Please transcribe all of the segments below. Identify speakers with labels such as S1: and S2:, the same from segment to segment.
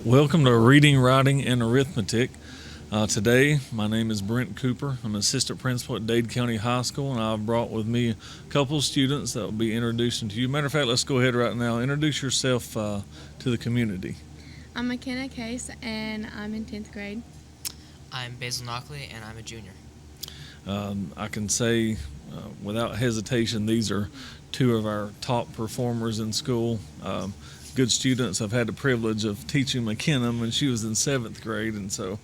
S1: Welcome to Reading, Writing, and Arithmetic. Today, my name is Brent Cooper. I'm an assistant principal at Dade County High School, and I've brought with me a couple of students that will be introducing to you. Matter of fact, let's go ahead right now. Introduce yourself to the community.
S2: I'm McKenna Case, and I'm in 10th grade.
S3: I'm Basil Knockley, and I'm a junior.
S1: I can say without hesitation, these are two of our top performers in school. Good students. I've had the privilege of teaching McKenna when she was in 7th grade, and so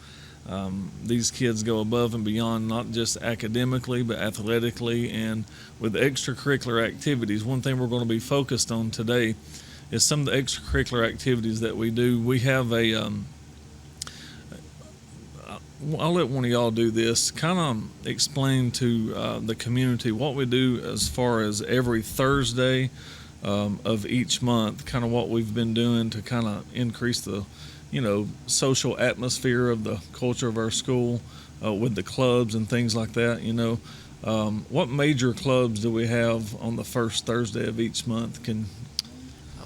S1: these kids go above and beyond, not just academically but athletically and with extracurricular activities. One thing we're going to be focused on today is some of the extracurricular activities that we do. We have I'll let one of y'all do this, kind of explain to the community what we do as far as every Thursday of each month, kind of what we've been doing to kind of increase the, social atmosphere of the culture of our school with the clubs and things like that. What major clubs do we have on the first Thursday of each month?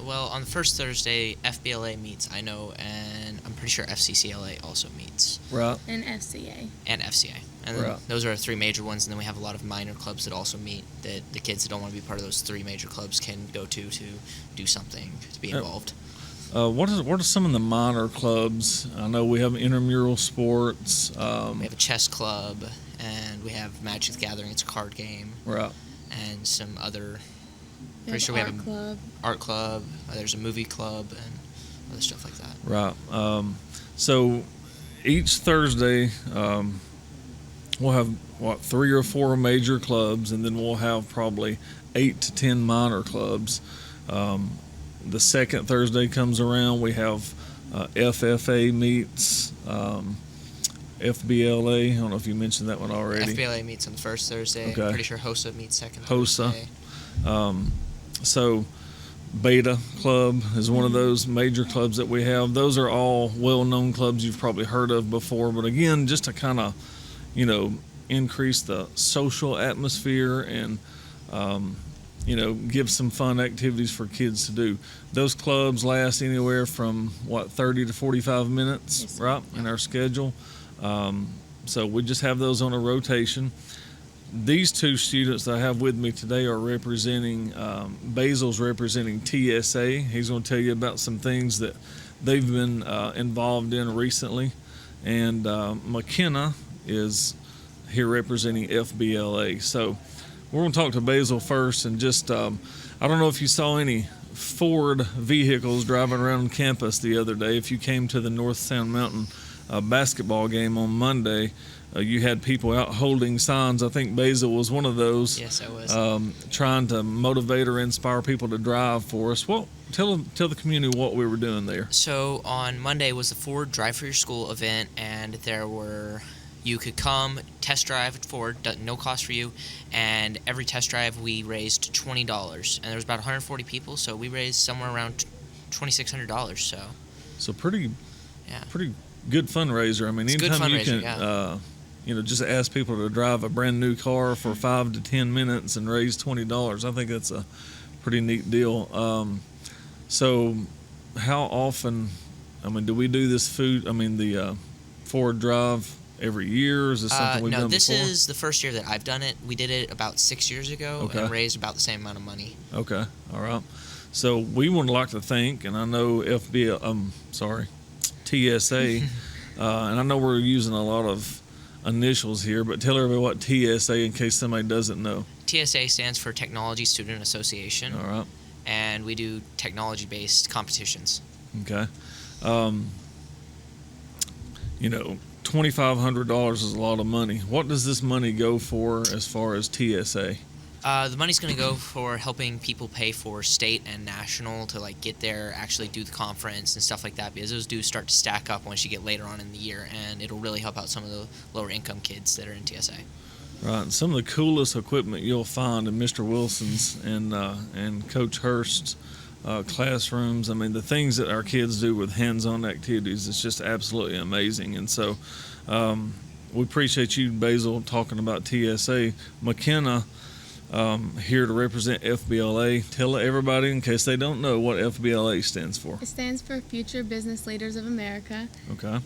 S3: Well, on the first Thursday, FBLA meets, I know, and I'm pretty sure FCCLA also meets.
S1: Right.
S2: And FCA.
S3: And FCA. And
S1: right.
S3: Those are our three major ones, and then we have a lot of minor clubs that also meet that the kids that don't want to be part of those three major clubs can go to do something, to be involved.
S1: What are some of the minor clubs? I know we have intramural sports.
S3: We have a chess club, and we have Magic the Gathering. It's a card game.
S1: Right.
S3: And some other...
S2: Pretty sure we have an
S3: art club. There's a movie club and other stuff like that.
S1: Right. So each Thursday we'll have, 3 or 4 major clubs, and then we'll have probably 8 to 10 minor clubs. The second Thursday comes around, we have FFA meets, FBLA. I don't know if you mentioned that one already.
S3: FBLA meets on the first Thursday.
S1: Okay.
S3: I'm pretty sure HOSA meets second
S1: HOSA.
S3: Thursday.
S1: So Beta Club is one of those major clubs that we have. Those are all well-known clubs you've probably heard of before, but again, just to kind of, increase the social atmosphere and, give some fun activities for kids to do. Those clubs last anywhere from 30 to 45 minutes,
S2: yes,
S1: right, in our schedule. So we just have those on a rotation. These two students that I have with me today are representing, Basil's representing TSA. He's going to tell you about some things that they've been involved in recently. And McKenna is here representing FBLA. So we're going to talk to Basil first, and just, I don't know if you saw any Ford vehicles driving around campus the other day. If you came to the North Sound Mountain basketball game on Monday, you had people out holding signs. I think Basil was one of those.
S3: Yes, I was.
S1: Trying to motivate or inspire people to drive for us. Well, tell the community what we were doing there.
S3: So on Monday was the Ford Drive for Your School event, and you could come test drive at Ford, no cost for you, and every test drive we raised $20, and there was about 140 people, so we raised somewhere around $2,600.
S1: So pretty good fundraiser. I mean, anytime you can, just ask people to drive a brand new car for 5 to 10 minutes and raise $20. I think that's a pretty neat deal. So how often, do we do this the Ford Drive every year? Is this something we've done before?
S3: No, this is the first year that I've done it. We did it about 6 years ago and raised about the same amount of money.
S1: Okay, all right. So we would like to thank, and I know TSA, and I know we're using a lot of initials here, but tell everybody what TSA in case somebody doesn't know.
S3: TSA stands for Technology Student Association.
S1: All right.
S3: And we do technology-based competitions. Okay.
S1: $2,500 is a lot of money. What does this money go for as far as TSA?
S3: The money's going to go for helping people pay for state and national to get there, actually do the conference and stuff like that, because those do start to stack up once you get later on in the year, and it'll really help out some of the lower income kids that are in TSA. Right,
S1: and some of the coolest equipment you'll find in Mr. Wilson's and Coach Hurst's classrooms. The things that our kids do with hands-on activities, it's just absolutely amazing. And so we appreciate you, Basil, talking about TSA. McKenna here to represent FBLA. Tell everybody, in case they don't know, what FBLA stands for.
S2: It stands for Future Business Leaders of America.
S1: Okay.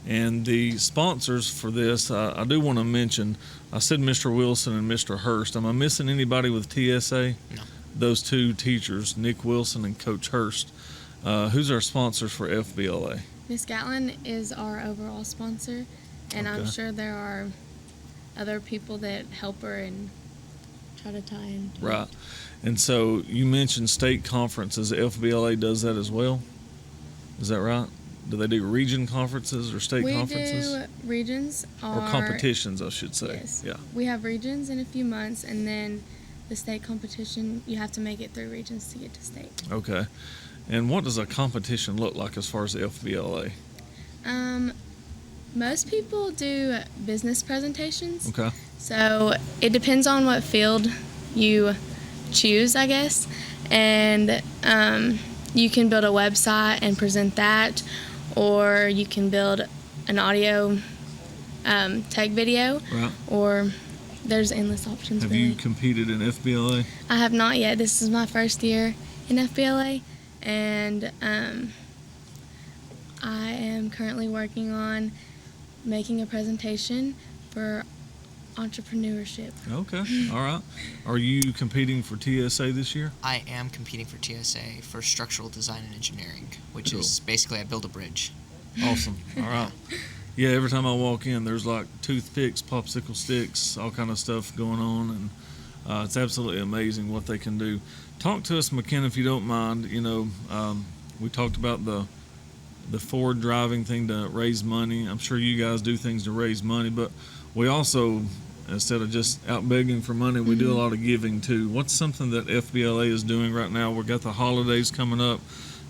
S1: And the sponsors for this, I do want to mention, I said Mr. Wilson and Mr. Hurst. Am I missing anybody with TSA?
S3: No.
S1: Those two teachers, Nick Wilson and Coach Hurst. Who's our sponsors for FBLA?
S2: Miss Gatlin is our overall sponsor, and I'm
S1: Okay.
S2: sure there are other people that help her and try to tie in.
S1: Right. And so you mentioned state conferences. FBLA does that as well? Is that right? Do they do region conferences or state conferences?
S2: We do regions
S1: Or competitions, I should say.
S2: Yes.
S1: Yeah.
S2: We have regions in a few months, and then the state competition, you have to make it through regions to get to state.
S1: Okay. And what does a competition look like as far as the FBLA?
S2: Most people do business presentations.
S1: Okay.
S2: So it depends on what field you choose, I guess. And you can build a website and present that, or you can build an audio tech video,
S1: Right.
S2: or there's endless options.
S1: Have
S2: really.
S1: you competed in FBLA?
S2: I have not yet. This is my first year in FBLA, and I am currently working on making a presentation for entrepreneurship.
S1: Okay. All right. Are you competing for TSA this year?
S3: I am competing for TSA for structural design and engineering, which
S1: Cool.
S3: is basically I build a bridge.
S1: Awesome. All right. Yeah, every time I walk in, there's like toothpicks, popsicle sticks, all kind of stuff going on, and it's absolutely amazing what they can do. Talk to us, McKenna, if you don't mind. You know, we talked about the Ford driving thing to raise money. I'm sure you guys do things to raise money, but we also, instead of just out begging for money, we do a lot of giving too. What's something that FBLA is doing right now? We've got the holidays coming up.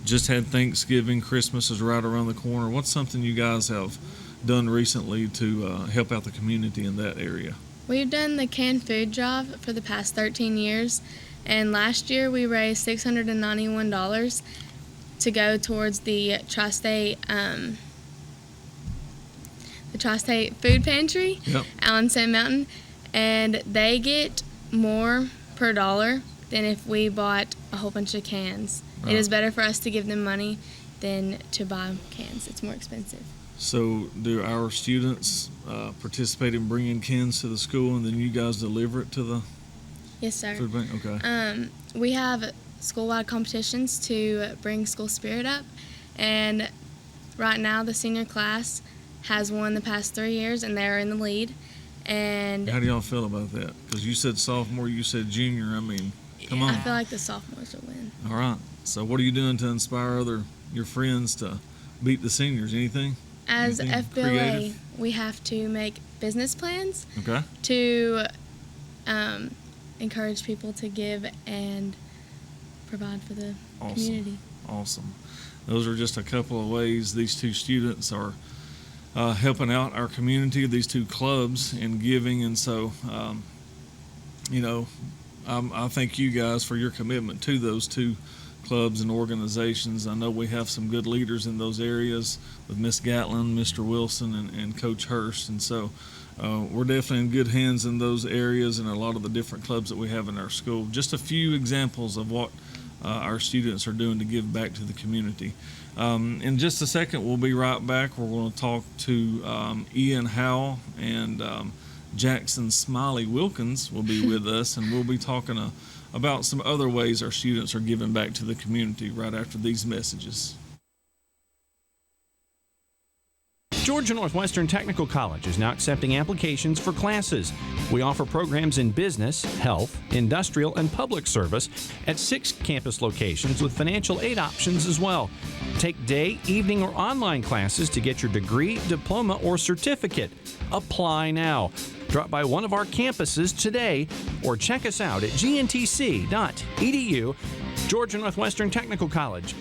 S1: Just had Thanksgiving. Christmas is right around the corner. What's something you guys have done recently to help out the community in that area?
S2: We've done the canned food drive for the past 13 years, and last year we raised $691 to go towards the Tri-State Food Pantry
S1: Yep.
S2: out on Sand Mountain, and they get more per dollar than if we bought a whole bunch of cans.
S1: Right.
S2: It is better for us to give them money than to buy cans. It's more expensive.
S1: So do our students participate in bringing cans to the school, and then you guys deliver it to the
S2: Yes, sir.
S1: food bank? Okay.
S2: We have school-wide competitions to bring school spirit up, and right now the senior class has won the past 3 years, and they're in the lead. And
S1: How do y'all feel about that? Because you said sophomore, you said junior. I mean, come on.
S2: I feel like the sophomores will win.
S1: All right. So what are you doing to inspire your friends to beat the seniors? Anything?
S2: As
S1: Anything
S2: FBLA,
S1: creative?
S2: we have to make business plans
S1: Okay.
S2: to encourage people to give and provide for the
S1: Awesome.
S2: community.
S1: Awesome. Those are just a couple of ways these two students are helping out our community, these two clubs in giving. And so, I thank you guys for your commitment to those two clubs and organizations. I know we have some good leaders in those areas with Miss Gatlin, Mr. Wilson, and Coach Hurst. And so we're definitely in good hands in those areas and a lot of the different clubs that we have in our school. Just a few examples of what our students are doing to give back to the community. In just a second, we'll be right back. We're going to talk to Ian Howell, and Jackson Smiley Wilkins will be with us, and we'll be talking about some other ways our students are giving back to the community right after these messages.
S4: Georgia Northwestern Technical College is now accepting applications for classes. We offer programs in business, health, industrial, and public service at 6 campus locations with financial aid options as well. Take day, evening, or online classes to get your degree, diploma, or certificate. Apply now. Drop by one of our campuses today or check us out at gntc.edu. Georgia Northwestern Technical College.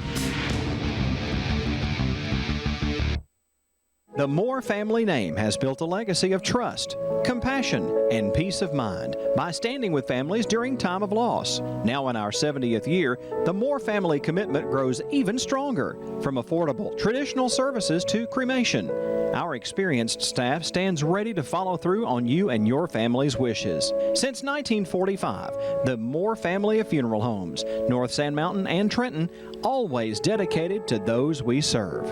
S5: The Moore family name has built a legacy of trust, compassion, and peace of mind by standing with families during time of loss. Now in our 70th year, the Moore family commitment grows even stronger, from affordable, traditional services to cremation. Our experienced staff stands ready to follow through on you and your family's wishes. Since 1945, the Moore family of funeral homes, North Sand Mountain and Trenton, always dedicated to those we serve.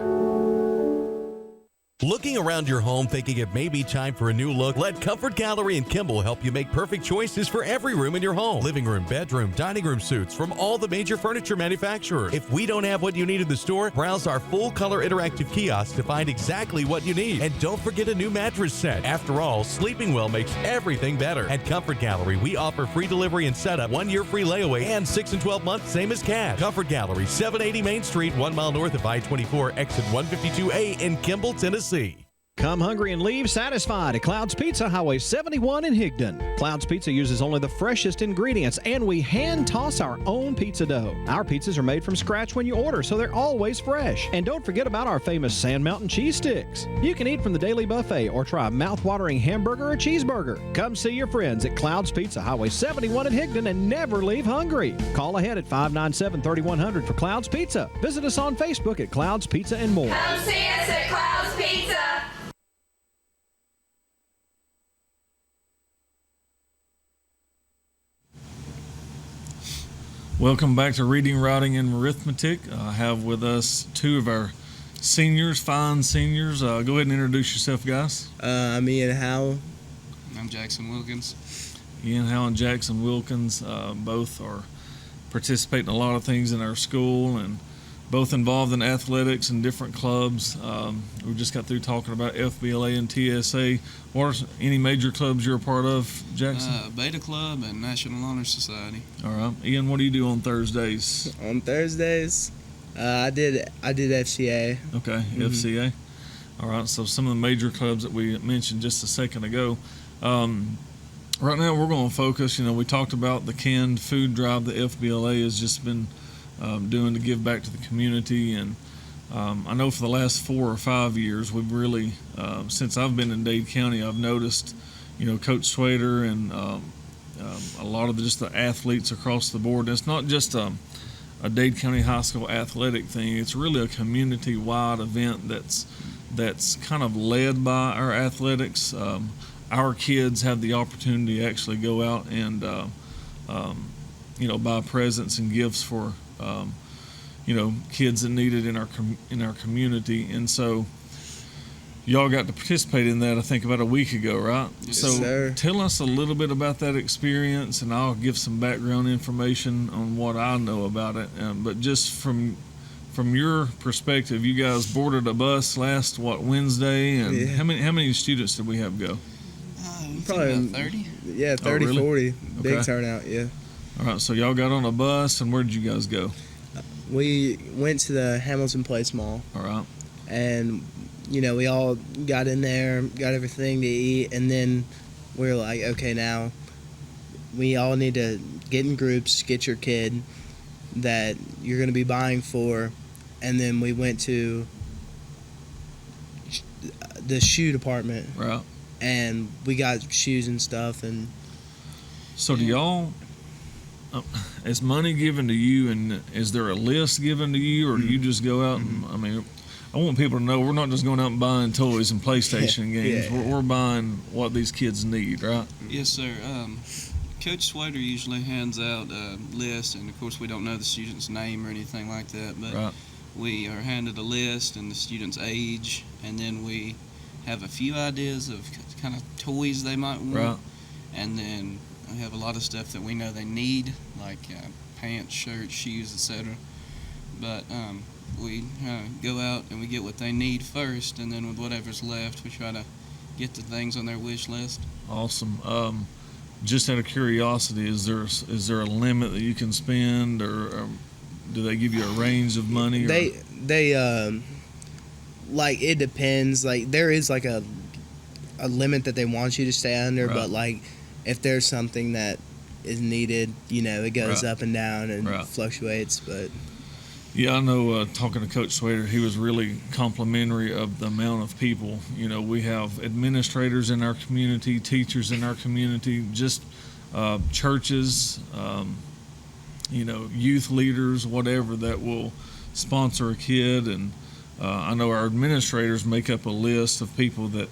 S6: Looking around your home thinking it may be time for a new look? Let Comfort Gallery in Kimball help you make perfect choices for every room in your home. Living room, bedroom, dining room suites from all the major furniture manufacturers. If we don't have what you need in the store, browse our full-color interactive kiosk to find exactly what you need. And don't forget a new mattress set. After all, sleeping well makes everything better. At Comfort Gallery, we offer free delivery and setup, 1 year free layaway, and 6 and 12 months, same as cash. Comfort Gallery, 780 Main Street, 1 mile north of I-24, exit 152A in Kimball, Tennessee.
S5: Come hungry and leave satisfied at Cloud's Pizza, Highway 71 in Higdon. Cloud's Pizza uses only the freshest ingredients, and we hand toss our own pizza dough. Our pizzas are made from scratch when you order, so they're always fresh. And don't forget about our famous Sand Mountain cheese sticks. You can eat from the daily buffet or try a mouth-watering hamburger or cheeseburger. Come see your friends at Cloud's Pizza, Highway 71 in Higdon, and never leave hungry. Call ahead at 597-3100 for Cloud's Pizza. Visit us on Facebook at Cloud's Pizza and more.
S7: Come see us at Cloud's Pizza.
S1: Welcome back to Reading, Writing, and Arithmetic. I have with us two of our seniors, fine seniors. Go ahead and introduce yourself, guys.
S8: I'm Ian Howell.
S9: I'm Jackson Wilkins.
S1: Ian Howell and Jackson Wilkins both are participating in a lot of things in our school and both involved in athletics and different clubs. We just got through talking about FBLA and TSA. What are any major clubs you're a part of, Jackson?
S9: Beta Club and National Honor Society.
S1: All right. Ian, what do you do on Thursdays?
S8: On Thursdays, I did FCA.
S1: Okay, FCA. All right, so some of the major clubs that we mentioned just a second ago. Right now we're going to focus, we talked about the canned food drive the FBLA has just been doing to give back to the community. And I know for the last 4 or 5 years, we've really, since I've been in Dade County, I've noticed, Coach Swader and a lot of just the athletes across the board. And it's not just a Dade County High School athletic thing. It's really a community-wide event that's kind of led by our athletics. Our kids have the opportunity to actually go out and, buy presents and gifts for kids that need it in our community. And so y'all got to participate in that, I think, about a week ago, right?
S8: Yes,
S1: so
S8: sir.
S1: Tell us a little bit about that experience, and I'll give some background information on what I know about it. But just from your perspective, you guys boarded a bus last Wednesday, and
S8: Yeah.
S1: how many students did we have go?
S8: Probably
S9: about 30.
S8: Yeah, 30,
S1: really?
S8: 40. Big
S1: Okay.
S8: turnout, yeah.
S1: All right, so y'all got on a bus, and where did you guys go?
S8: We went to the Hamilton Place Mall,
S1: All right.
S8: and, we all got in there, got everything to eat, and then we were like, okay, now we all need to get in groups, get your kid that you're going to be buying for, and then we went to the shoe department,
S1: Right.
S8: and we got shoes and stuff, and
S1: So do y'all, is money given to you, and is there a list given to you, or do you just go out and, I want people to know we're not just going out and buying toys and PlayStation games.
S8: Yeah.
S1: We're buying what these kids need, right?
S9: Yes, sir. Coach Swader usually hands out a list, and of course we don't know the student's name or anything like that, but
S1: Right.
S9: we are handed a list and the student's age, and then we have a few ideas of kind of toys they might want,
S1: Right.
S9: and then we have a lot of stuff that we know they need, like pants, shirts, shoes, etc. But we go out and we get what they need first, and then with whatever's left, we try to get the things on their wish list.
S1: Awesome. Just out of curiosity, is there a limit that you can spend, or do they give you a range of money?
S8: They like, it depends. Like, there is like a limit that they want you to stay under,
S1: Right.
S8: but like, if there's something that is needed, it goes
S1: Right.
S8: up and down and
S1: Right.
S8: fluctuates. But
S1: Yeah, I know. Talking to Coach Swader, he was really complimentary of the amount of people. You know, we have administrators in our community, teachers in our community, just churches, you know, youth leaders, whatever, that will sponsor a kid. And I know our administrators make up a list of people that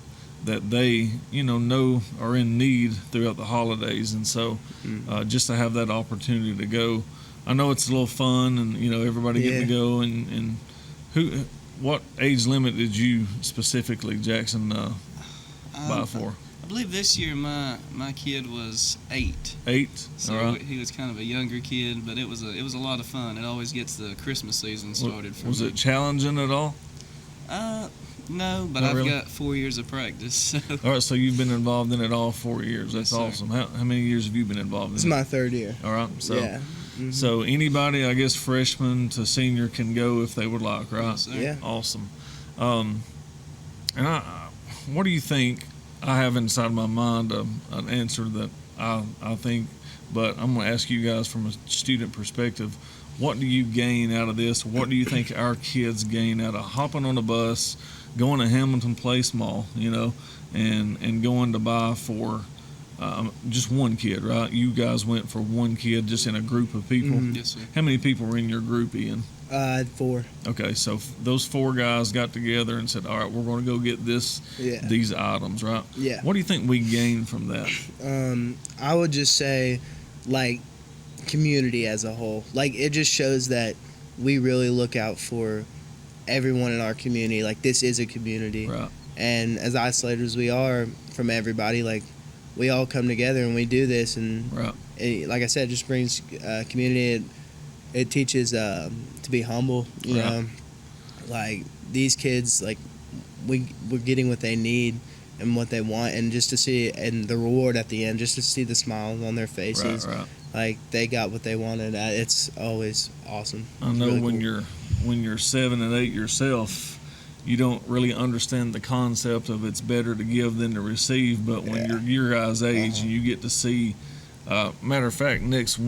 S1: they, you know are in need throughout the holidays. And so just to have that opportunity to go, I know it's a little fun, and, you know, everybody getting to go. And what age limit did you specifically, Jackson, buy for?
S9: I believe this year my kid was 8.
S1: 8.
S9: So
S1: all right.
S9: he was kind of a younger kid, but it was a lot of fun. It always gets the Christmas season started for me.
S1: Was it challenging at all?
S9: No, but
S1: Not
S9: I've
S1: really?
S9: got 4 years of practice. So.
S1: All right, so you've been involved in it all 4 years. That's
S9: Yes, sir.
S1: awesome. How many years have you been involved in
S8: It's
S1: it?
S8: my 3rd year.
S1: All right, so
S8: Yeah. Mhm.
S1: so anybody, I guess, freshman to senior can go if they would like, right?
S9: Yes, sir.
S8: Yeah.
S1: Awesome. And what do you think? I have inside my mind an answer that I think, but I'm going to ask you guys from a student perspective. What do you gain out of this? What do you think our kids gain out of hopping on a bus, going to Hamilton Place Mall, you know, and going to buy for just one kid, right? You guys went for one kid, just in a group of people.
S8: Mhm.
S9: Yes, sir.
S1: How many people were in your group, Ian?
S8: 4.
S1: Okay, so those 4 guys got together and said, all right, we're going to go get
S8: Yeah.
S1: these items, right?
S8: Yeah.
S1: What do you think we gained from that?
S8: I would just say, like, community as a whole. Like, it just shows that we really look out for everyone in our community. Like, this is a community.
S1: Right.
S8: And as isolated as we are from everybody, like, we all come together and we do this. And
S1: Right.
S8: like I said, it just brings community. It teaches to be humble, you
S1: Right.
S8: know. Like, these kids, like, we're getting what they need and what they want, and just to see, and the reward at the end, just to see the smiles on their faces.
S1: Right.
S8: Like, they got what they wanted. It's always awesome.
S1: I
S8: It's
S1: know
S8: really
S1: when
S8: cool.
S1: you're 7 and 8 yourself, you don't really understand the concept of it's better to give than to receive. But when you're your guys' age, and you get to see, matter of fact, next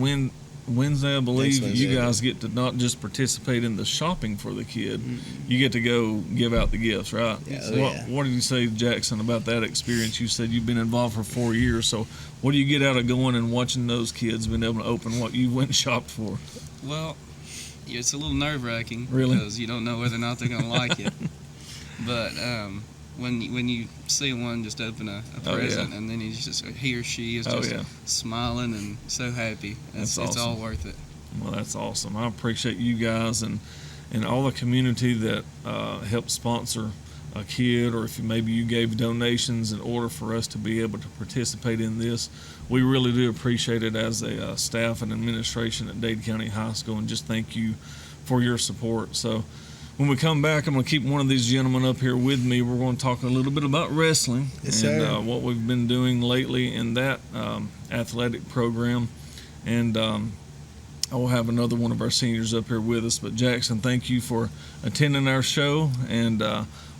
S1: Wednesday, I believe,
S8: Wednesday,
S1: you guys get to not just participate in the shopping for the kid, you get to go give out the gifts, right?
S8: Yeah,
S1: What did you say, Jackson, about that experience? You said you've been involved for 4 years, so what do you get out of going and watching those kids being able to open what you went and shopped for?
S9: Well, it's a little nerve-wracking.
S1: Really?
S9: Because you don't know whether or not they're going to like it. But when you see one just open a
S1: Oh,
S9: present,
S1: yeah.
S9: and then he or she is
S1: Oh,
S9: just
S1: yeah.
S9: smiling and so happy,
S1: That's
S9: it's all
S1: awesome.
S9: worth it.
S1: Well, that's awesome. I appreciate you guys and all the community that helped sponsor a kid, or if maybe you gave donations in order for us to be able to participate in this. We really do appreciate it as a staff and administration at Dade County High School, and just thank you for your support. So when we come back, I'm going to keep one of these gentlemen up here with me. We're going to talk a little bit about wrestling
S8: Yes,
S1: and
S8: sir.
S1: what we've been doing lately in that athletic program. And I'll have another one of our seniors up here with us. But Jackson, thank you for attending our show, and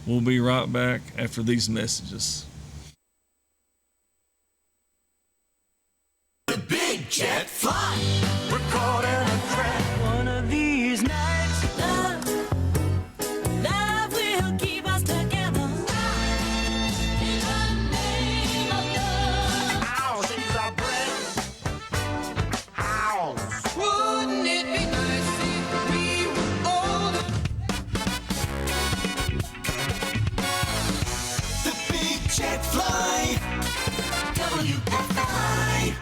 S1: we'll be right back after these messages.
S10: The big jet fly. We're caught in a trap. One of these nights, love will keep us together. In the name of love. Ow, she's our breath. Ow. Wouldn't it be nice if we were older? The big jet fly. WFI.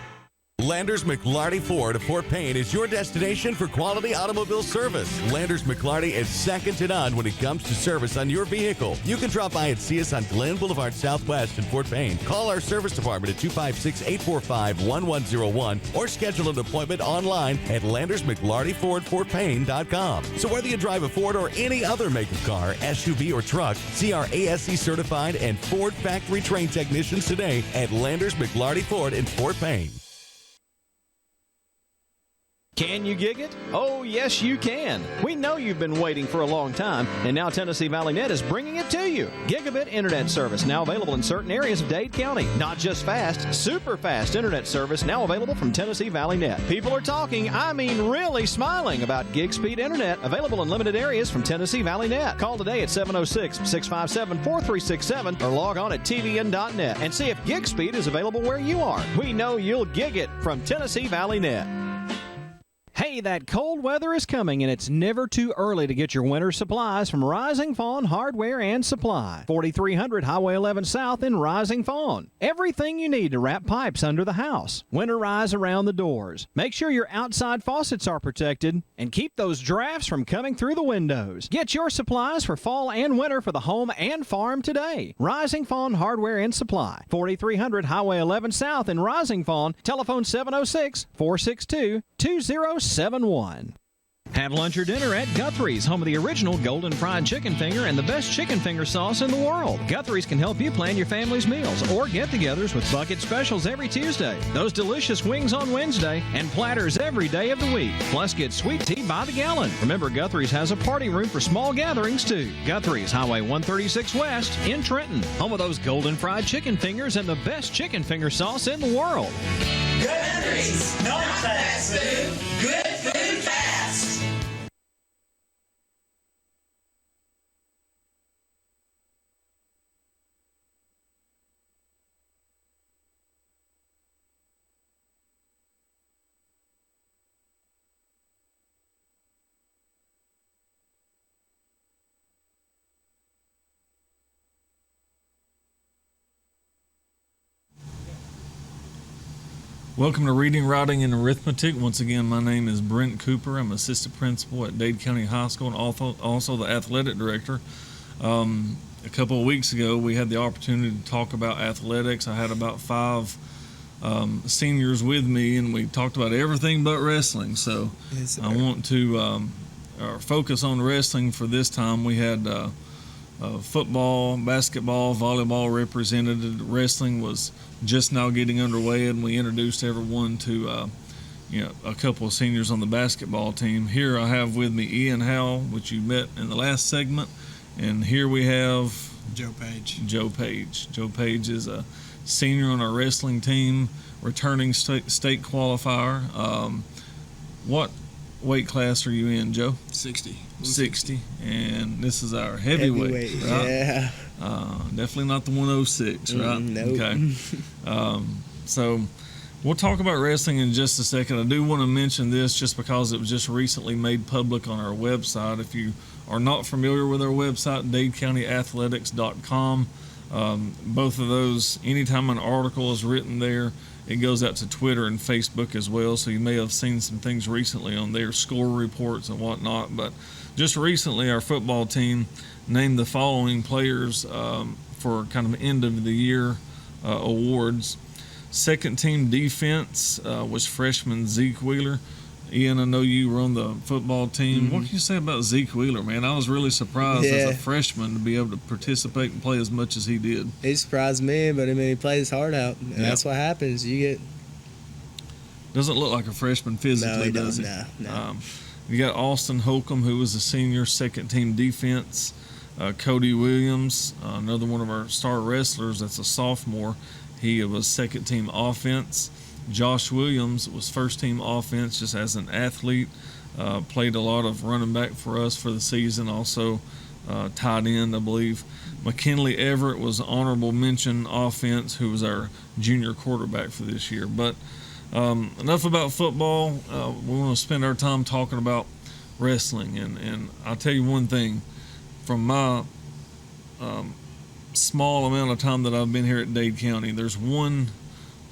S6: Landers McLarty Ford of Fort Payne is your destination for quality automobile service. Landers McLarty is second to none when it comes to service on your vehicle. You can drop by and see us on Glen Boulevard Southwest in Fort Payne. Call our service department at 256-845-1101 or schedule an appointment online at LandersMcLartyFordFortPayne.com. So whether you drive a Ford or any other make of car, SUV, or truck, see our ASE certified and Ford factory trained technicians today at Landers McLarty Ford in Fort Payne.
S5: Can you gig it? Oh, yes, you can. We know you've been waiting for a long time, and now Tennessee Valley Net is bringing it to you. Gigabit internet service now available in certain areas of Dade County. Not just fast, super fast internet service now available from Tennessee Valley Net. People are talking, I mean really smiling about gig speed internet available in limited areas from Tennessee Valley Net. Call today at 706-657-4367 or log on at tvn.net and see if gig speed is available where you are. We know you'll gig it from Tennessee Valley Net. Hey, that cold weather is coming, and it's never too early to get your winter supplies from Rising Fawn Hardware and Supply. 4300 Highway 11 South in Rising Fawn. Everything you need to wrap pipes under the house, winterize around the doors. Make sure your outside faucets are protected, and keep those drafts from coming through the windows. Get your supplies for fall and winter for the home and farm today. Rising Fawn Hardware and Supply. 4300 Highway 11 South in Rising Fawn. Telephone 706-462-2071. Have lunch or dinner at Guthrie's, home of the original Golden Fried Chicken Finger and the best chicken finger sauce in the world. Guthrie's can help you plan your family's meals or get-togethers with bucket specials every Tuesday, those delicious wings on Wednesday, and platters every day of the week. Plus, get sweet tea by the gallon. Remember, Guthrie's has a party room for small gatherings, too. Guthrie's, Highway 136 West in Trenton, home of those Golden Fried Chicken Fingers and the best chicken finger sauce in the world.
S10: Guthrie's, not fast food, good food fast.
S1: Welcome to Reading, Writing, and Arithmetic. Once again, my name is Brent Cooper. I'm assistant principal at Dade County High School and also the athletic director. A couple of weeks ago, we had the opportunity to talk about athletics. I had about 5 seniors with me, and we talked about everything but wrestling. So
S8: Yes,
S1: I want to focus on wrestling for this time. We had football, basketball, volleyball represented. Wrestling was just now getting underway, and we introduced everyone to a couple of seniors on the basketball team. Here I have with me Ian Howell, which you met in the last segment, and here we have
S9: Joe Page.
S1: Joe Page. Joe Page is a senior on our wrestling team, returning state qualifier. What weight class are you in, Joe?
S9: 60.
S1: 60, and this is our heavyweight, right?
S8: Yeah.
S1: Definitely not the 106, right?
S8: Nope.
S1: Okay. So we'll talk about wrestling in just a second. I do want to mention this just because it was just recently made public on our website. If you are not familiar with our website, DadeCountyAthletics.com, both of those, anytime an article is written there, it goes out to Twitter and Facebook as well, so you may have seen some things recently on there, score reports and whatnot. But just recently, our football team named the following players for kind of end of the year awards. Second team defense was freshman Zeke Wheeler. Ian, I know you were on the football team. What can you say about Zeke Wheeler, man? I was really surprised as a freshman to be able to participate and play as much as he did.
S8: He surprised me, but I mean, he played his heart out. And that's what happens. You get.
S1: Doesn't look like a freshman physically, does he?
S8: No.
S1: You got Austin Holcomb, who was a senior, second team defense. Cody Williams, another one of our star wrestlers, that's a sophomore. He was second team offense. Josh Williams was first team offense just as an athlete. Played a lot of running back for us for the season, also tight end, I believe. McKinley Everett was honorable mention offense, who was our junior quarterback for this year. But enough about football. We want to spend our time talking about wrestling. And I'll tell you one thing. From my small amount of time that I've been here at Dade County, there's one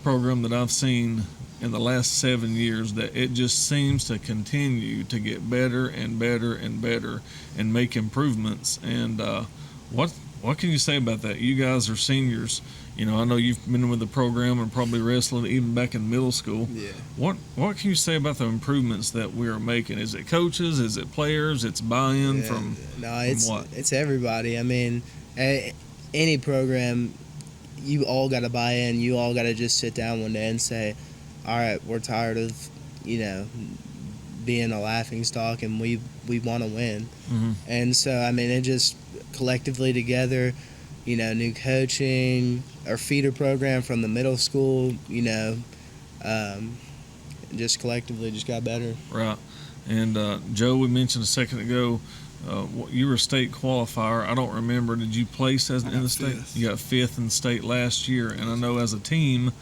S1: program that I've seen in the last 7 years that it just seems to continue to get better and better and better and make improvements. And what can you say about that? You guys are seniors. You know, I know you've been with the program and probably wrestled even back in middle school.
S8: Yeah.
S1: What can you say about the improvements that we are making? Is it coaches? Is it players? It's buy-in from what?
S8: It's everybody. I mean, any program, you all got to buy in. You all got to just sit down one day and say, all right, we're tired of, being a laughing stock, and we want to win.
S1: Mhm.
S8: And so, I mean, it just collectively together, new coaching, our feeder program from the middle school, just collectively just got better.
S1: Right. And Joe, we mentioned a second ago, you were a state qualifier. I don't remember. Did you place in the state?
S9: Fifth.
S1: You got fifth in the state last year. And I know as a team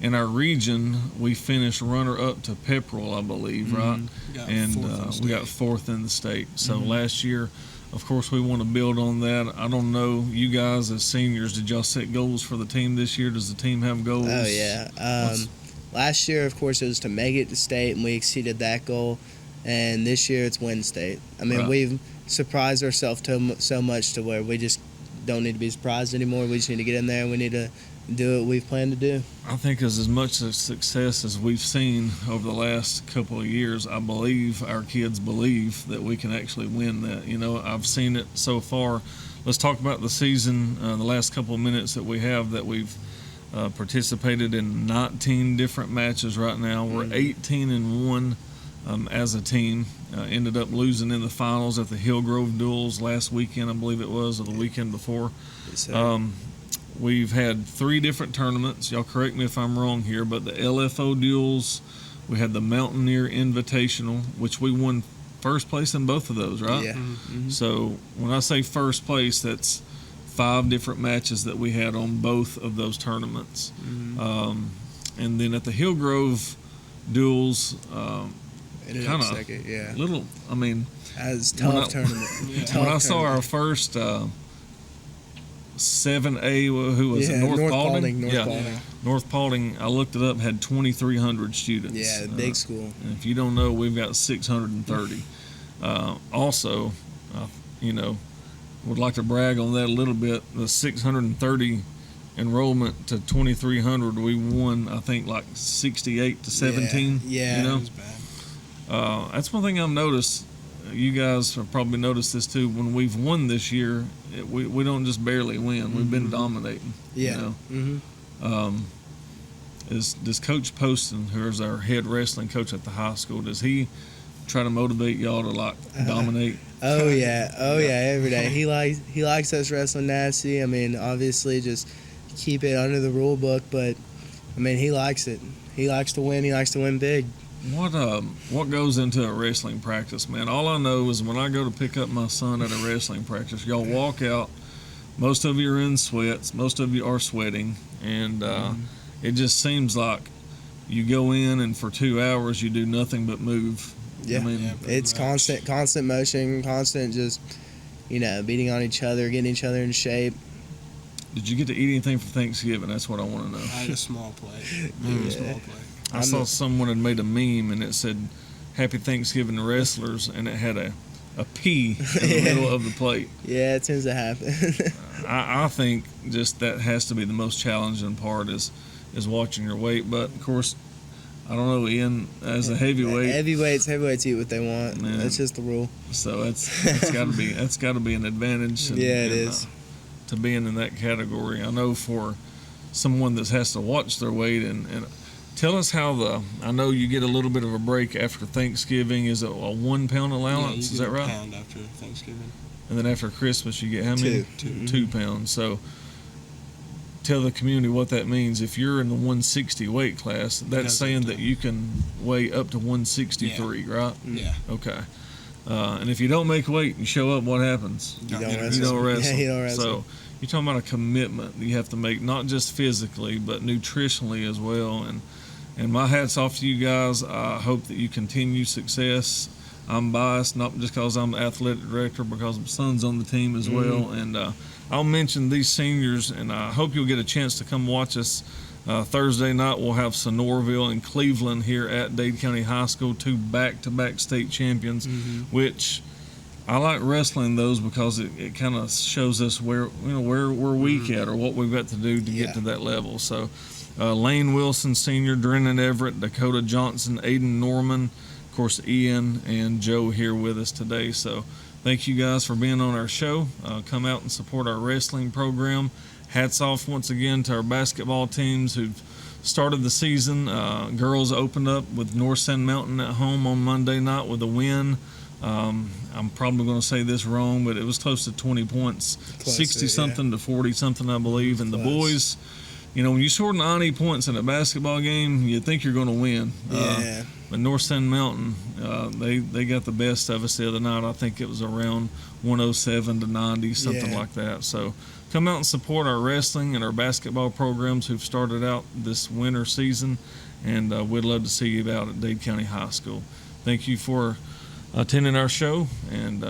S1: in our region, we finished runner-up to Pepperell, I believe, right? And we got fourth in the state. So last year, of course, we want to build on that. I don't know, you guys as seniors, did y'all set goals for the team this year? Does the team have goals?
S8: Oh, yeah. Last year, of course, it was to make it to state, and we exceeded that goal. And this year, it's win state. I mean,
S1: Right.
S8: we've surprised ourselves so much to where we just don't need to be surprised anymore. We just need to get in there, and we need to do what we've planned to do.
S1: I think as much a success as we've seen over the last couple of years, I believe our kids believe that we can actually win that. I've seen it so far. Let's talk about the season, the last couple of minutes that we have, that we've participated in 19 different matches right now. We're 18-1 as a team. Ended up losing in the finals at the Hillgrove Duels last weekend, I believe it was, or the weekend before.
S8: Yes, sir.
S1: We've had 3 different tournaments. Y'all correct me if I'm wrong here, but the LFO Duels, we had the Mountaineer Invitational, which we won first place in both of those, right?
S8: Yeah.
S1: So when I say first place, that's 5 different matches that we had on both of those tournaments. And then at the Hillgrove Duels,
S8: Ended
S1: kinda
S8: up second, yeah.
S1: little, I mean,
S8: As
S1: when
S8: tough
S1: I-
S8: tournament. Tough
S1: when I saw our
S8: tournament.
S1: first 7A, who was it?
S8: Yeah,
S1: North
S8: North
S1: Paulding?
S8: Paulding,
S1: Yeah.
S8: Paulding.
S1: North Paulding, I looked it up, had 2,300 students.
S8: Yeah, big school.
S1: And if you don't know, we've got 630. Also, would like to brag on that a little bit. The 630 enrollment to 2,300, we won, I think, like 68-17.
S8: Yeah.
S1: You know?
S9: It was bad.
S1: That's one thing I've noticed. You guys have probably noticed this too. When we've won this year, we don't just barely win. We've been dominating.
S8: Yeah.
S1: Does Coach Poston, who is our head wrestling coach at the high school, does he try to motivate y'all to dominate?
S8: Oh yeah, every day. He likes us wrestling nasty. I mean, obviously, just keep it under the rule book, but I mean, he likes it. He likes to win. He likes to win big.
S1: What goes into a wrestling practice, man? All I know is when I go to pick up my son at a wrestling practice, y'all walk out. Most of you are in sweats. Most of you are sweating, and it just seems like you go in and for 2 hours you do nothing but move.
S8: Yeah,
S1: I mean,
S8: it's constant motion, constant just beating on each other, getting each other in shape.
S1: Did you get to eat anything for Thanksgiving? That's what I want to know.
S9: I had a small plate. Small plate.
S1: I saw someone had made a meme and it said "Happy Thanksgiving to wrestlers," and it had a P in the middle of the plate.
S8: Yeah, it tends to happen.
S1: I think just that has to be the most challenging part is watching your weight. But of course, I don't know, Ian, as a heavyweight.
S8: Heavyweights eat what they want.
S1: Yeah.
S8: That's just the rule.
S1: So that's got to be an advantage.
S8: Yeah, it is.
S1: To being in that category. I know for someone that has to watch their weight and tell us how I know you get a little bit of a break after Thanksgiving. Is it a 1 pound allowance?
S9: Yeah,
S1: Is
S9: you
S1: that
S9: get
S1: right?
S9: a pound after Thanksgiving.
S1: And then after Christmas, you get how many?
S8: 2.
S1: 2 pounds. So tell the community what that means. If you're in the 160 weight class, that's
S9: goes
S1: saying
S9: up
S1: that
S9: to-
S1: you can weigh up to 163, right?
S9: Yeah.
S1: Okay. And if you don't make weight and you show up, what happens?
S8: You don't
S9: You
S8: wrestle.
S1: You don't wrestle.
S8: Yeah, you don't wrestle.
S1: So you're talking about a commitment you have to make, not just physically, but nutritionally as well. And my hat's off to you guys. I hope that you continue success. I'm biased, not just because I'm the athletic director, because my son's on the team as well. And I'll mention these seniors, and I hope you'll get a chance to come watch us. Thursday night, we'll have Sonorville and Cleveland here at Dade County High School, 2 back-to-back state champions, which I like wrestling those because it kind of shows us where we're weak at or what we've got to do to get to that level. So Lane Wilson Sr., Drennan Everett, Dakota Johnson, Aiden Norman, of course Ian and Joe here with us today. So thank you guys for being on our show. Come out and support our wrestling program. Hats off once again to our basketball teams who've started the season. Girls opened up with North Sand Mountain at home on Monday night with a win. I'm probably going to say this wrong, but it was close to 20 points,
S8: Close
S1: 60
S8: to it,
S1: something to 40 something, I believe. And the
S8: Close.
S1: boys, when you score 90 points in a basketball game, you think you're going to win.
S8: Yeah.
S1: But North Sand Mountain, they got the best of us the other night. I think it was around 107 to 90, something
S8: Yeah.
S1: like that. So come out and support our wrestling and our basketball programs who've started out this winter season, and we'd love to see you out at Dade County High School. Thank you for attending our show, and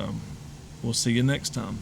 S1: we'll see you next time.